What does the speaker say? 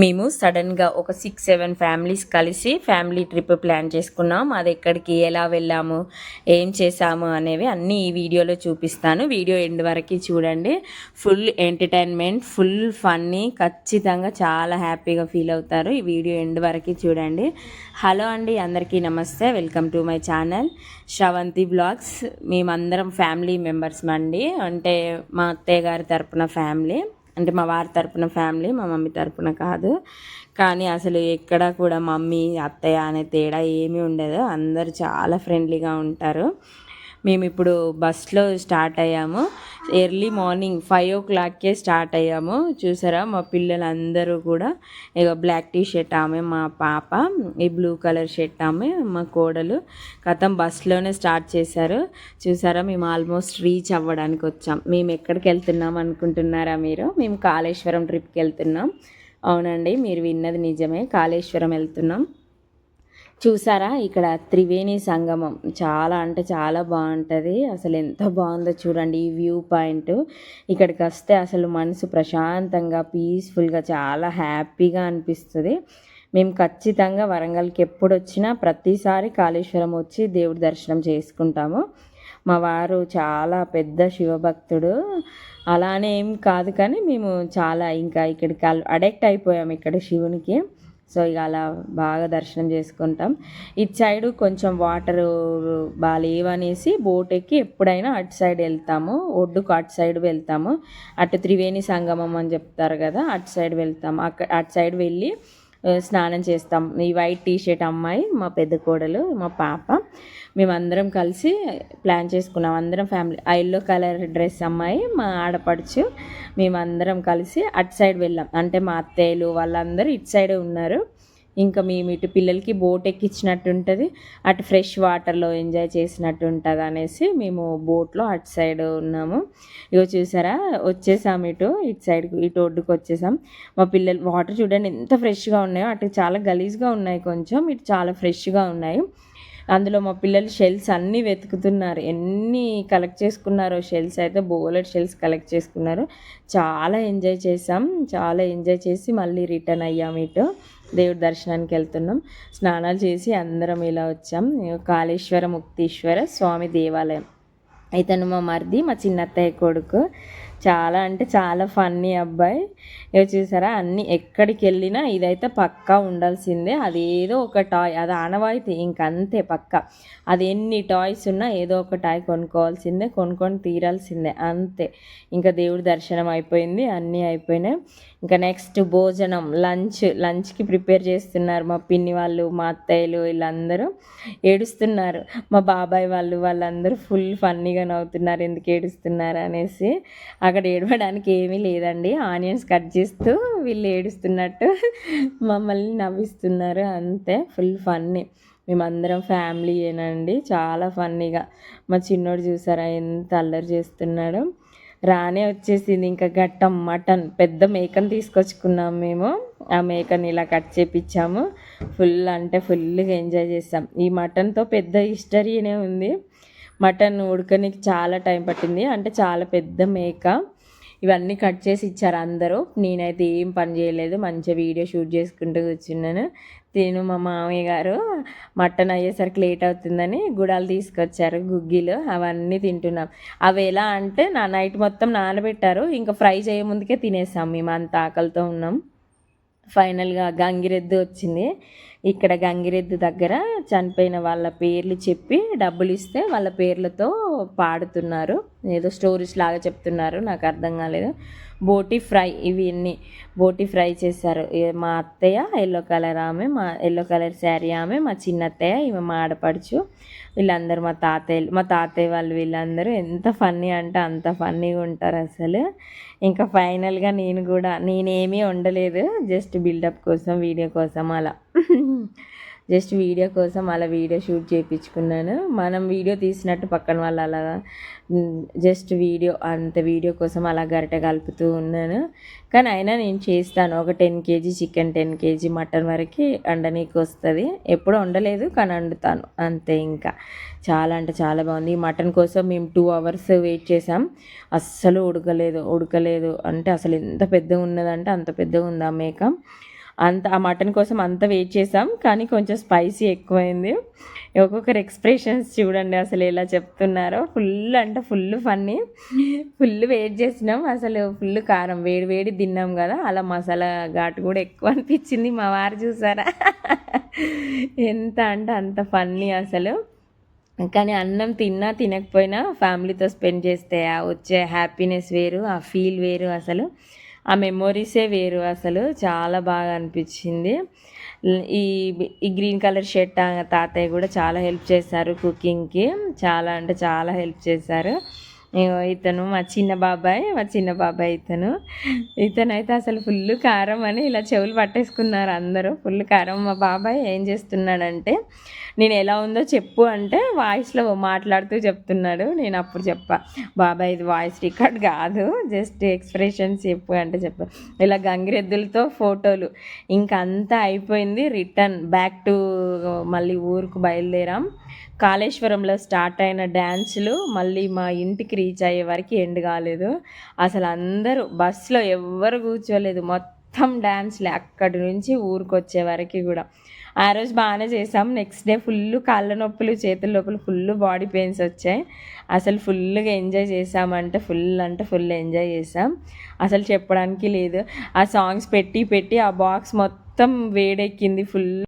మేము సడన్గా ఒక 6-7 ఫ్యామిలీస్ కలిసి ఫ్యామిలీ ట్రిప్ ప్లాన్ చేసుకున్నాం. అది ఎక్కడికి ఎలా వెళ్ళాము, ఏం చేసాము అనేవి అన్నీ ఈ వీడియోలో చూపిస్తాను. వీడియో ఎండ్ వరకు చూడండి. ఫుల్ ఎంటర్టైన్మెంట్, ఫుల్ ఫన్నీ, ఖచ్చితంగా చాలా హ్యాపీగా ఫీల్ అవుతారు. ఈ వీడియో ఎండ్ వరకు చూడండి. హలో అండి, అందరికీ నమస్తే. Welcome to my channel Shravanthi blogs. మేమందరం ఫ్యామిలీ మెంబర్స్ అండి. అంటే మా అత్తయ్య గారి తరపున ఫ్యామిలీ, అంటే మా వారి తరపున ఫ్యామిలీ, మా మమ్మీ తరపున కాదు. కానీ అసలు ఎక్కడ కూడా మమ్మీ అత్తయ్య అనే తేడా ఏమీ ఉండదు. అందరూ చాలా ఫ్రెండ్లీగా ఉంటారు. మేము ఇప్పుడు బస్లో స్టార్ట్ అయ్యాము. ఎర్లీ మార్నింగ్ 5 o'clockకే స్టార్ట్ అయ్యాము. చూసారా, మా పిల్లలందరూ కూడా ఇక బ్లాక్ టీ షర్ట్ ఆమె మా పాప, ఈ బ్లూ కలర్ షర్ట్ ఆమె మా కోడలు కథం బస్లోనే స్టార్ట్ చేశారు. చూసారా, మేము ఆల్మోస్ట్ రీచ్ అవ్వడానికి వచ్చాం. మేము ఎక్కడికి వెళ్తున్నాం అనుకుంటున్నారా మీరు? మేము కాళేశ్వరం ట్రిప్కి వెళ్తున్నాం. అవునండి, మీరు విన్నది నిజమే, కాళేశ్వరం వెళ్తున్నాం. చూసారా, ఇక్కడ త్రివేణి సంగమం చాలా అంటే చాలా బాగుంటుంది. అసలు ఎంత బాగుందో చూడండి ఈ వ్యూ పాయింట్. ఇక్కడికి వస్తే అసలు మనసు ప్రశాంతంగా, పీస్ఫుల్గా, చాలా హ్యాపీగా అనిపిస్తుంది. మేము ఖచ్చితంగా వరంగల్కి ఎప్పుడు వచ్చినా ప్రతిసారి కాళేశ్వరం వచ్చి దేవుడి దర్శనం చేసుకుంటాము. మా వారు చాలా పెద్ద శివభక్తుడు. అలానే ఏం కాదు, కానీ మేము చాలా ఇంకా ఇక్కడికి అడిక్ట్ అయిపోయాము ఇక్కడ శివునికి. సో ఇక అలా బాగా దర్శనం చేసుకుంటాం. ఇటు సైడు కొంచెం వాటరు బాగాలేవనేసి బోట్ ఎక్కి ఎప్పుడైనా అటు సైడ్ వెళ్తాము, ఒడ్డుకు అటు సైడ్ వెళ్తాము. అటు త్రివేణి సంగమం అని చెప్తారు కదా, అటు సైడ్ వెళ్తాము. అటు సైడ్ వెళ్ళి స్నానం చేస్తాం. ఈ వైట్ టీ షర్ట్ అమ్మాయి మా పెద్ద కోడలు, మా పాప, మేమందరం కలిసి ప్లాన్ చేసుకున్నాం. అందరం ఫ్యామిలీ. ఆ ఎల్లో కలర్ డ్రెస్ అమ్మాయి మా ఆడపడుచు, మేమందరం కలిసి అటు సైడ్ వెళ్ళాం. అంటే మా అత్తయ్యలు వాళ్ళందరూ ఇటు సైడే ఉన్నారు. ఇంకా మేము ఇటు పిల్లలకి బోట్ ఎక్కించినట్టు ఉంటుంది, అటు ఫ్రెష్ వాటర్లో ఎంజాయ్ చేసినట్టు ఉంటుంది అనేసి మేము బోట్లో అటు సైడ్ ఉన్నాము. ఇగో చూసారా, వచ్చేసాము ఇటు సైడ్, ఇటు ఒడ్డుకు వచ్చేసాం. మా పిల్లలు వాటర్ చూడండి ఎంత ఫ్రెష్గా ఉన్నాయో. అటు చాలా గలీజ్గా ఉన్నాయి కొంచెం, ఇటు చాలా ఫ్రెష్గా ఉన్నాయి. అందులో మా పిల్లలు షెల్స్ అన్నీ వెతుకుతున్నారు. ఎన్ని కలెక్ట్ చేసుకున్నారో షెల్స్, అయితే బోలెడ్ షెల్స్ కలెక్ట్ చేసుకున్నారు. చాలా ఎంజాయ్ చేసాం. చాలా ఎంజాయ్ చేసి మళ్ళీ రిటర్న్ అయ్యాము. ఇటు దేవుడి దర్శనానికి వెళ్తున్నాం. స్నానాలు చేసి అందరం ఇలా వచ్చాం. కాళేశ్వర ముక్తీశ్వర స్వామి దేవాలయం. ఇతను మా మరిది, మా చిన్నత్తయ్య కొడుకు. చాలా అంటే చాలా ఫన్నీ అబ్బాయి. ఇక చూసారా, అన్నీ ఎక్కడికి వెళ్ళినా ఇదైతే పక్కా ఉండాల్సిందే. అది ఏదో ఒక టాయ్, అది ఆనవాయితీ, ఇంకంతే పక్కా. అది ఎన్ని టాయ్స్ ఉన్నా ఏదో ఒక టాయ్ కొనుక్కోవాల్సిందే, కొనుక్కొని తీరాల్సిందే, అంతే. ఇంకా దేవుడి దర్శనం అయిపోయింది, అన్నీ అయిపోయినాయి. ఇంకా నెక్స్ట్ భోజనం, లంచ్కి ప్రిపేర్ చేస్తున్నారు మా పిన్ని వాళ్ళు, మా అత్తయ్యలు, వీళ్ళందరూ ఏడుస్తున్నారు. మా బాబాయ్ వాళ్ళందరూ ఫుల్ ఫన్నీగా నవ్వుతున్నారు, ఎందుకు ఏడుస్తున్నారు అనేసి. అక్కడ ఏడవడానికి ఏమీ లేదండి, ఆనియన్స్ కట్ చేస్తూ వీళ్ళు ఏడుస్తున్నట్టు మమ్మల్ని నవ్విస్తున్నారు, అంతే. Full funny. మేమందరం ఫ్యామిలీ ఏనండి, చాలా ఫన్నీగా. మా చిన్నోడు చూసారా ఎంత అల్లరి చేస్తున్నాడు. రానే వచ్చేసింది ఇంకా గట్టం మటన్, పెద్ద మేకను తీసుకొచ్చుకున్నాం మేము. ఆ మేకని ఇలా కట్ చేపించాము. ఫుల్ అంటే ఫుల్గా ఎంజాయ్ చేస్తాం. ఈ మటన్తో పెద్ద హిస్టరీనే ఉంది. మటన్ ఉడకనికి చాలా టైం పట్టింది, అంటే చాలా పెద్ద మేక. ఇవన్నీ కట్ చేసి ఇచ్చారు అందరూ. నేనైతే ఏం పని చేయలేదు, మంచిగా వీడియో షూట్ చేసుకుంటూ కూర్చున్నాను. మా మామయ్య గారు మటన్ అయ్యేసరికి లేట్ అవుతుందని గుడాలు తీసుకొచ్చారు, గుగ్గిలు, అవన్నీ తింటున్నాం. అవి ఎలా అంటే నైట్ మొత్తం నానబెట్టారు, ఇంకా ఫ్రై చేయముందుకే తినేసాం. మేము అంత ఆకలితో ఉన్నాం. ఫైనల్గా గంగిరెద్దు వచ్చింది. ఇక్కడ గంగిరెద్దు దగ్గర చనిపోయిన వాళ్ళ పేర్లు చెప్పి డబ్బులు ఇస్తే వాళ్ళ పేర్లతో పాడుతున్నారు, ఏదో స్టోరీస్ లాగా చెప్తున్నారు, నాకు అర్థం కాలేదు. బోటి ఫ్రై, ఇవన్నీ బోటి ఫ్రై చేశారు. మా అత్తయ్య ఎల్లో కలర్ ఆమె, మా ఎల్లో కలర్ శారీ ఆమె, మా చిన్న అత్తయ్య, ఈమె మా ఆడపడుచు, వీళ్ళందరూ మా తాతయ్య వాళ్ళు, వీళ్ళందరూ ఎంత ఫన్నీ అంటే అంత ఫన్నీగా ఉంటారు అసలు. ఇంకా ఫైనల్గా నేనేమీ వండలేదు, జస్ట్ బిల్డప్ కోసం, వీడియో కోసం అలా వీడియో షూట్ చేయించుకున్నాను. మనం వీడియో తీసినట్టు పక్కన వాళ్ళు అలా జస్ట్ వీడియో కోసం అలా గరిటె కలుపుతూ ఉన్నాను. కానీ అయినా నేను చేస్తాను. ఒక 10 kg చికెన్, 10 kg మటన్ వరకు వండనీకి వస్తుంది. ఎప్పుడు వండలేదు కానీ వండుతాను, అంతే. ఇంకా చాలా అంటే చాలా బాగుంది. ఈ మటన్ కోసం మేము 2 hours వెయిట్ చేసాం. అస్సలు ఉడకలేదు అంటే అసలు ఎంత పెద్దగా ఉన్నదంటే అంత పెద్దగా ఉంది ఆ మేక. ఆ మటన్ కోసం అంత వెయిట్ చేసాం, కానీ కొంచెం స్పైసీ ఎక్కువైంది. ఒక్కొక్కరు ఎక్స్ప్రెషన్స్ చూడండి అసలు ఎలా చెప్తున్నారో. ఫుల్ అంటే ఫుల్ ఫన్నీ, ఫుల్ వెయిట్ చేసినాం. అసలు ఫుల్ కారం వేడి వేడి తిన్నాం కదా, అలా మసాలా ఘాటు కూడా ఎక్కువ అనిపించింది. మా వారు చూసారా ఎంత అంటే అంత ఫన్నీ అసలు. కానీ అన్నం తిన్నా తినకపోయినా ఫ్యామిలీతో స్పెండ్ చేస్తే వచ్చే హ్యాపీనెస్ వేరు, ఆ ఫీల్ వేరు, అసలు ఆ మెమొరీసే వేరు. అసలు చాలా బాగా అనిపించింది. ఈ ఈ గ్రీన్ కలర్ షర్ట్ తాతయ్య కూడా చాలా హెల్ప్ చేశారు కుకింగ్కి, చాలా అంటే చాలా హెల్ప్ చేశారు. ఇతను మా చిన్న బాబాయ్ ఇతనైతే అసలు ఫుల్ కారం అని ఇలా చెవులు పట్టేసుకున్నారు అందరూ. ఫుల్ కారం. మా బాబాయ్ ఏం చేస్తున్నాడంటే, నేను ఎలా ఉందో చెప్పు అంటే వాయిస్లో మాట్లాడుతూ చెప్తున్నాడు. నేను అప్పుడు బాబాయ్ ఇది వాయిస్ రికార్డ్ కాదు, జస్ట్ ఎక్స్ప్రెషన్స్ చెప్పు అంటే ఇలా గంగిరెద్దులతో ఫోటోలు. ఇంకా అంతా అయిపోయింది. రిటర్న్ బ్యాక్ టు మళ్ళీ ఊరుకు బయలుదేరాం. కాళేశ్వరంలో స్టార్ట్ అయిన డ్యాన్సులు మళ్ళీ మా ఇంటికి రీచ్ అయ్యే వరకు ఎండ్ కాలేదు. అసలు అందరూ బస్సులో ఎవ్వరు కూర్చోలేదు, మొత్తం డ్యాన్స్లే అక్కడి నుంచి ఊరికి వచ్చే వరకు కూడా. ఆ రోజు బాగానే చేసాం. నెక్స్ట్ డే ఫుల్ కాళ్ళ నొప్పులు, చేతుల నొప్పులు, ఫుల్ బాడీ పెయిన్స్ వచ్చాయి. అసలు ఫుల్గా ఎంజాయ్ చేసామంటే ఫుల్ ఎంజాయ్ చేసాం. అసలు చెప్పడానికి లేదు. ఆ సాంగ్స్ పెట్టి ఆ బాక్స్ మొత్తం వేడెక్కింది ఫుల్.